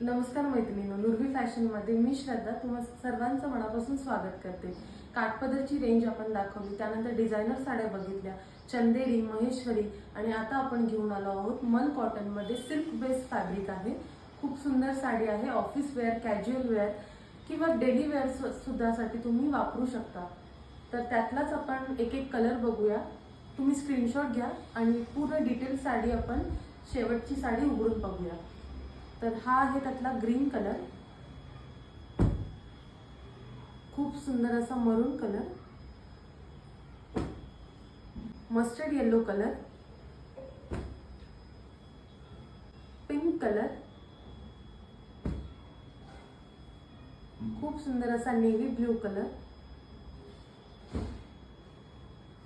नमस्कार मैत्रिणींनो, नुर्वी फॅशनमध्ये मी श्रद्धा तुम्हा सर्वांचं मनापासून स्वागत करते। काठपदरची रेंज आपण दाखवली, त्यानंतर डिझायनर साड्या बघितल्या, चंदेरी, महेश्वरी आणि आता आपण घेऊन आलो आहोत मल कॉटनमध्ये सिल्क बेस फॅब्रिक आहे। खूप सुंदर साडी आहे। ऑफिस वेअर, कॅज्युअल वेअर किंवा डेली वेअर सुद्धासाठी तुम्ही वापरू शकता। तर त्यातलाच आपण एक एक कलर बघूया। तुम्ही स्क्रीनशॉट घ्या आणि पूर्ण डिटेल साडी आपण शेवटची साडी उघडून बघूया। तर हा आहे त्यातला ग्रीन कलर, खूप सुंदर असा मरून colour, mustard yellow colour, pink colour, खूप सुंदर असा नेव्ही ब्लू कलर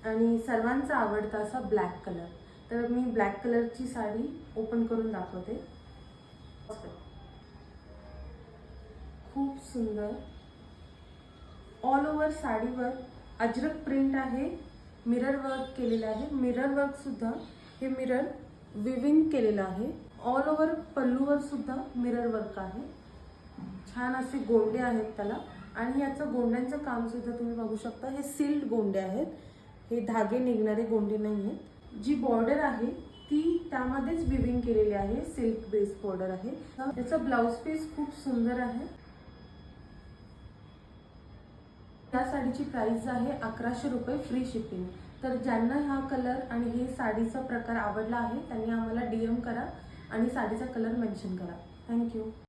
आणि सर्वांचा आवडता असा ब्लॅक कलर। तर मी ब्लॅक कलरची साडी ओपन करून दाखवते। खूप सुंदर ऑल ओव्हर साडीवर अजरक प्रिंट आहे, मिरर वर्क केलेलं आहे। मिरर वर्क सुद्धा हे मिरर विविंग केलेलं आहे। ऑल ओव्हर पल्लूवर सुद्धा मिरर वर्क आहे। छान असे गोंडे आहेत त्याला आणि याचं गोंड्यांचं काम सुद्धा तुम्ही बघू शकता। हे सिल्ड गोंडे आहेत, हे धागे निघणारे गोंडे नाही आहेत। जी बॉर्डर आहे ती त्यामध्येच विविंग केलेली आहे, सिल्क बेस बॉर्डर आहे। याचा ब्लाउज पीस खूप सुंदर आहे। या साडीची प्राइस आहे 1100 रुपये फ्री शिपिंग। तर ज्यांना हा कलर आणि हे साडीचा प्रकार आवडला आहे त्यांनी आम्हाला DM करा आणि साडीचा कलर मेन्शन करा। थँक्यू।